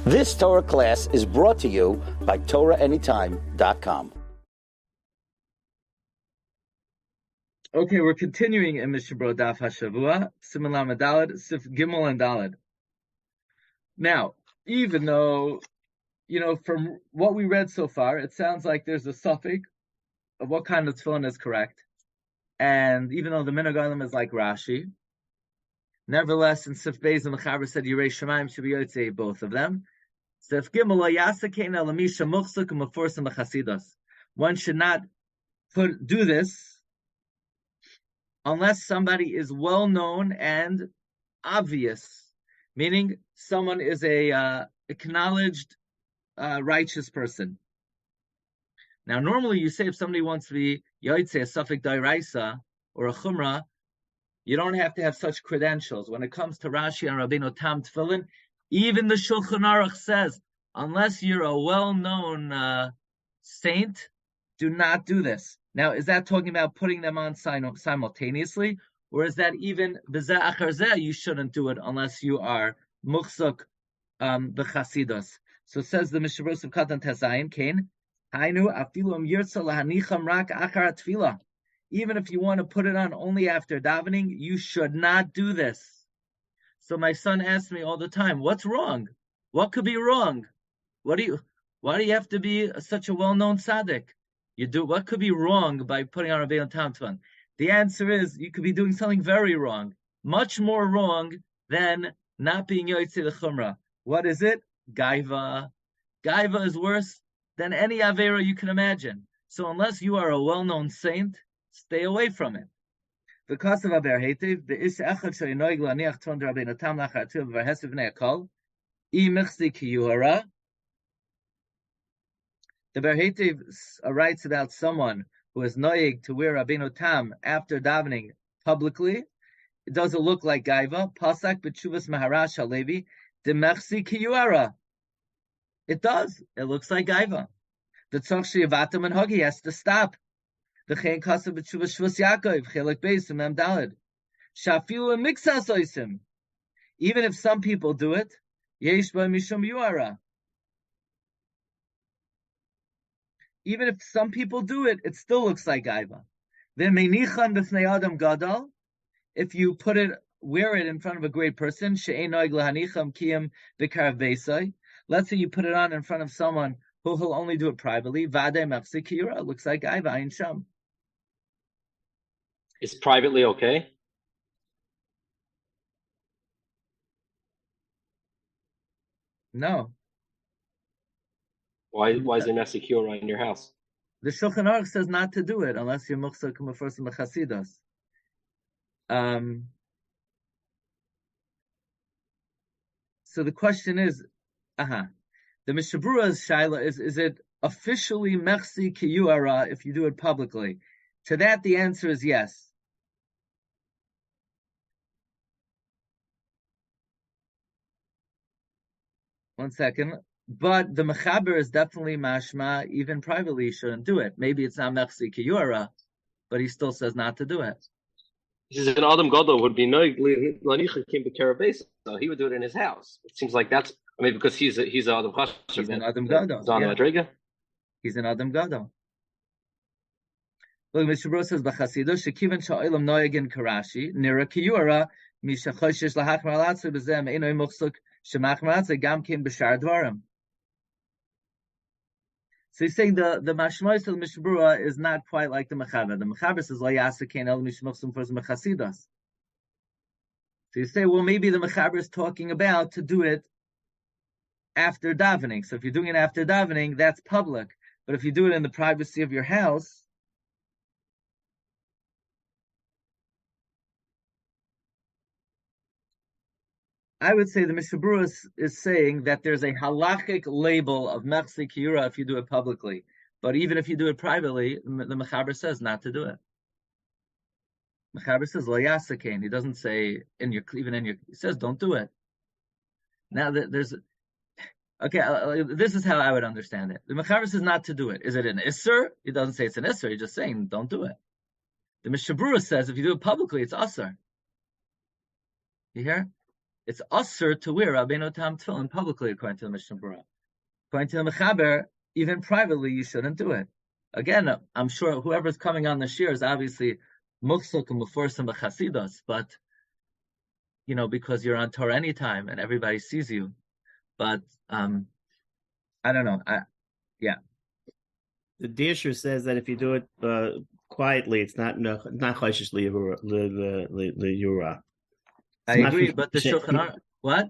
This Torah class is brought to you by TorahAnytime.com. Okay, we're continuing in Mishna Berura Daf Hashavua, Siman Lamed Daled, Sif Gimel and Daled. Now, even though, from what we read so far, it sounds like there's a suffix of what kind of tefillin is correct. And even though the Minhag Olam is like Rashi, nevertheless, in Sif Beis, the Mechaber said Yirei Shemaim should be Yotzei, both of them. Sif Gimel, Lo Yasakein El Misha Muchsuk U'Meforsim B'Chasidus. One should not do this unless somebody is well known and obvious, meaning someone is a acknowledged righteous person. Now, normally you say if somebody wants to be yotzei, a suffix d'oraisa or a chumrah, you don't have to have such credentials. When it comes to Rashi and Rabbeinu Tam Tefillin, even the Shulchan Aruch says, unless you're a well-known saint, do not do this. Now, is that talking about putting them on simultaneously, or is that even b'zeh achar zeh, you shouldn't do it unless you are muchsuk b'chasidus? So says the Mishna Berura of Katan Tezayin, Kain, Hainu afilum yirtza lahanicham rak achar tefillah. Even if you want to put it on only after davening, you should not do this. So my son asks me all the time, what's wrong? What could be wrong? Why do you have to be such a well-known tzaddik? What could be wrong by putting on Rabbeinu Tam Tefillin? The answer is you could be doing something very wrong, much more wrong than not being yotzei the chumrah. What is it? Gaiva. Gaiva is worse than any avera you can imagine. So unless you are a well-known saint, stay away from it. Because of Aber Hetiv, the ish echad sheyinoig laniach ton Rabbeinu Tam lachar tu v'hesiv v'nei akol, imichzi kiyuhara. The Ber Hetiv writes about someone who is noyeg to wear Rabbeinu Tam after davening publicly. It doesn't look like gaiva. Pasak b'tshuvas Maharash Halevi demechsi kiyuara. It does. It looks like gaiva. The tzach she'avatam and hagi has to stop. The chen kasav b'tshuvas Shvus Yaakov chelik beis mem daled. Shafilu mixas oisim. Even if some people do it, yesh ba mishum yuara. Even if some people do it, it still looks like gaiva. Then meinichan b'fnei adam gadol. If you wear it in front of a great person, she'ein noig lahanicham kiyam b'karav beisai. Let's say you put it on in front of someone who'll only do it privately. Vadei machzik kiyura. It looks like gaiva. Ayin sham. Is privately okay? No. Why is it not secure in your house? The Shulchan Aruch says not to do it unless you're muchsuk u'meforsim b'chasidus. So the question is, the Mishna Berura's shaila is it officially mechsi kiyuara if you do it publicly? To that, the answer is yes. One second. But the Mechaber is definitely mashma, even privately you shouldn't do it. Maybe it's not mechsi kiyuara, but he still says not to do it. He says an Adam Gadol would be no lanicha came to Karabes, so he would do it in his house. It seems like that's because he's an Adam Chasher. He's an Adam Gadol. He's an Adam Gadol. Look, Mishna Berura says b'chasidus shekivan sha'olam noyegin karashi nira kiyuara mishachoshish lahachmar alatzu b'zem einoi muchsuk shemachmar alatzu gam kim b'shar dvarim. So he's saying the mashmois of the Mishna Berura is not quite like the Mechaber. The Mechaber says lo yasakein el mishmuchsum for mechasidus. So you say, well, maybe the Mechaber is talking about to do it after davening. So if you're doing it after davening, that's public. But if you do it in the privacy of your house, I would say the Mishna Berura is saying that there's a halachic label of mechsi kiyura if you do it publicly. But even if you do it privately, the Mechaber says not to do it. Mechaber says lo yasakein. He doesn't say he says don't do it. Now this is how I would understand it. The Mechaber says not to do it. Is it an isser? He doesn't say it's an isser. He's just saying don't do it. The Mishna Berura says if you do it publicly, it's asar. You hear? It's usher to wear Rabbeinu Tam tefillin publicly, according to the Mishna Berura. According to the Mechaber, even privately, you shouldn't do it. Again, I'm sure whoever's coming on the shiur is obviously muchsuk and muforsim b'chasidus, but because you're on Torah anytime and everybody sees you. But I don't know. The Dirshu says that if you do it quietly, it's not chayshish liyura. I agree, but the Shulchan Aruch, what?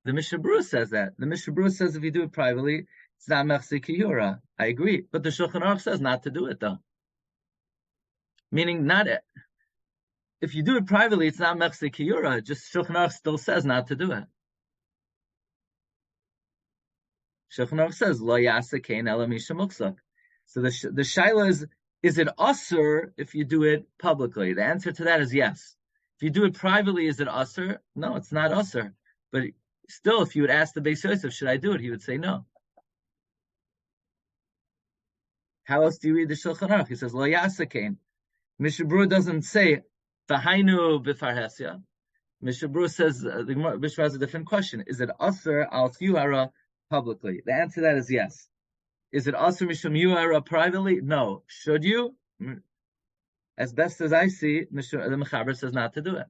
The Mishna Berura says that. The Mishna Berura says if you do it privately, it's not mechzik yura. I agree, but the Shulchan Aruch says not to do it though. Meaning, not if you do it privately, it's not mechzik yura. Just Shulchan Aruch still says not to do it. Shulchan Aruch says lo yasa kein ela misha muksak. So the shaila is it usur if you do it publicly? The answer to that is yes. If you do it privately, is it usur? No, it's not usur. But still, if you would ask the Beis Yosef, should I do it? He would say no. How else do you read the Shulchan Aruch? He says lo yasa kein. Mishna Berura doesn't say v'hainu b'farhesya. Mishna Berura says the Mishna has a different question. Is it usur al yuara publicly? The answer to that is yes. Is it usur mishum yuara privately? No. Should you? As best as I see, the Mechaber says not to do it.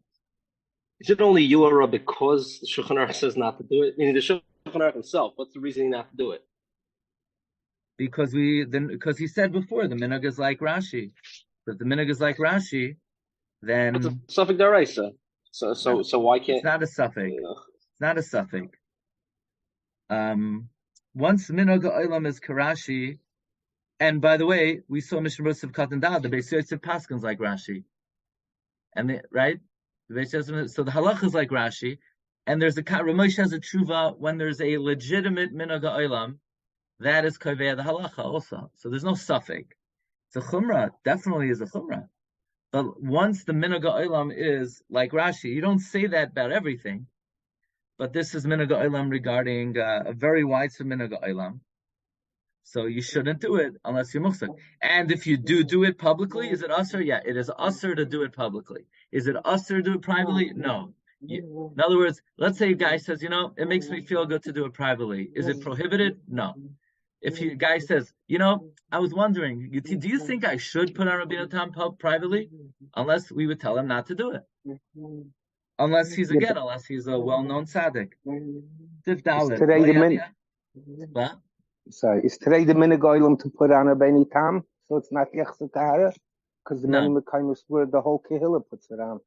Is it only yuara because the Shulchan Aruch says not to do it? Meaning the Shulchan Aruch himself, what's the reasoning not to do it? Because he said before the minhag is like Rashi. If the minhag is like Rashi, then it's a suffix daraisa. So why can't? It's not a suffix. It's not a suffix. Once minhag ha'olam is Karashi, and by the way, we saw Mishna Berura Sivkat and Dad, the Beis Yosef Paskins like Rashi, and right, the Beis Yosef, so the halacha is like Rashi, and there's Ramesh has a tshuva when there's a legitimate minhag ha'olam, that is kovei the halacha also. So there's no suffix. It's a chumrah, definitely is a chumrah. But once the minhag ha'olam is like Rashi, you don't say that about everything. But this is minhag ha'olam regarding a very widespread minhag ha'olam. So you shouldn't do it unless you're muhsak. And if you do it publicly, is it usher? Yeah, it is usher to do it publicly. Is it usher to do it privately? No. In other words, let's say a guy says, it makes me feel good to do it privately. Is it prohibited? No. If a guy says, I was wondering, do you think I should put on Rabbeinu Tam privately? Unless we would tell him not to do it. Unless he's a well-known tzaddik. Is today the minhag ha'olam to put on Rabbeinu Tam? So it's not Yechzut Tahara? Because the Mekayim is where the whole Kehillah puts it on.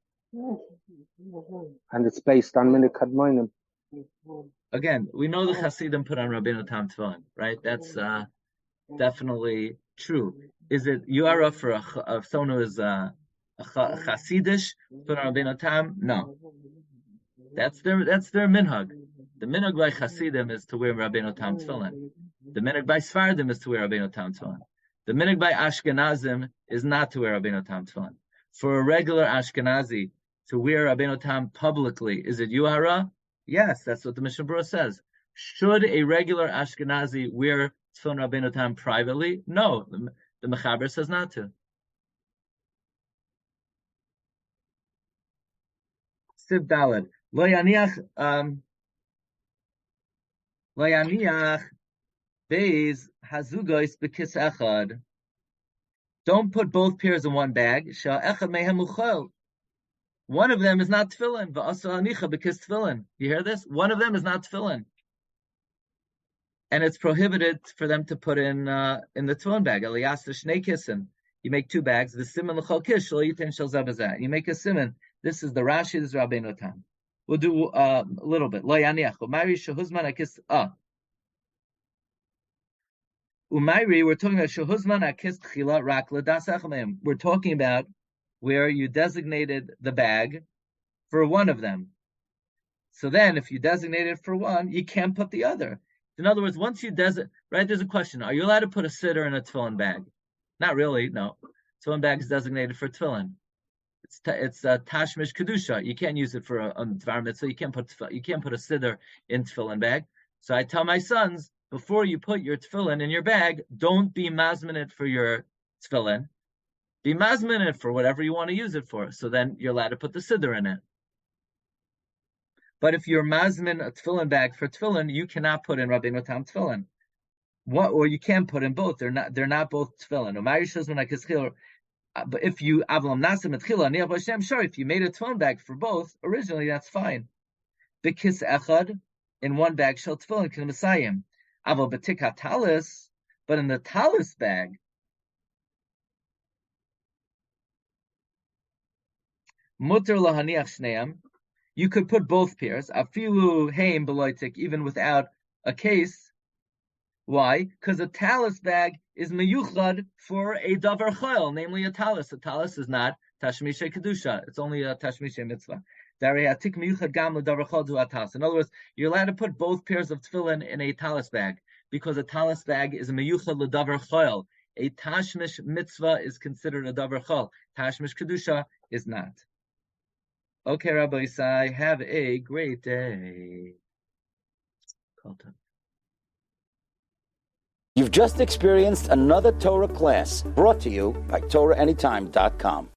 And it's based on minhag kadmonim. Again, we know the Hasidim put on Rabbeinu Tam tefillin, right? That's definitely true. Is it Yuara for someone who is a Hasidish put on Rabbeinu Tam? No. That's their minhag. The minhag by Hasidim is to wear Rabbeinu Tam tefillin. The minhag by Sfardim is to wear Rabbeinu Tam tefillin. The minhag by Ashkenazim is not to wear Rabbeinu Tam tefillin. For a regular Ashkenazi to wear Rabbeinu Tam publicly, is it Yuhara? Yes, that's what the Mishna Berura says. Should a regular Ashkenazi wear tefillin Rabbeinu Tam privately? No, the Mechaber says not to. Siv Daled. Lo yaniach beis hazugos bekis echad. Don't put both pairs in one bag. Shal echad mehem uchol. One of them is not tefillin. V'asal anicha bekis tefillin. You hear this? One of them is not tefillin, and it's prohibited for them to put in the tefillin bag. Eliyas shnei kissen. You make two bags. The siman l'chol kish shel yitin shel zabazah. You make a siman. This is the Rashi. This is Rabbeinu Tam. We'll do a little bit. Lo yaniach. Umayri shehuzman akis. Umayri. We're talking about shehuzman akis tchila rak l'das achamim. We're talking about where you designated the bag for one of them. So then, if you designate it for one, you can't put the other. In other words, once you right? There's a question: are you allowed to put a siddur in a tefillin bag? Not really. No, tefillin bag is designated for tefillin. It's tashmish kedusha. You can't use it for a dvar mitzvah. You can't put a siddur in tefillin bag. So I tell my sons, before you put your tefillin in your bag, don't be mazminit for your tefillin. Be mazminit for whatever you want to use it for. So then you're allowed to put the siddur in it. But if you're mazmin a tefillin bag for tefillin, you cannot put in Rabbeinu Tam tefillin. What? Or you can put in both. They're not both tefillin. But if you sure, if you made a tefillin bag for both originally, that's fine. Bikis echad in one bag shel tefillin can mesayim. Aval betika talis, but in the talis bag, muter lahaniach shneim. You could put both pairs. Afilu heim beloitik, even without a case. Why? Because a talis bag is meyuchad for a davar chayil, namely a talis. A talis is not tashmishay kedusha; it's only a tashmishay mitzvah. Dariatik meyuchad gam ledavar chayil du atas. In other words, you're allowed to put both pairs of tefillin in a talis bag because a talis bag is a meyuchad ledavar chayil. A tashmish mitzvah is considered a davar chayil. Tashmish kedusha is not. Okay, Rabbi Isai, have a great day. You've just experienced another Torah class brought to you by TorahAnytime.com.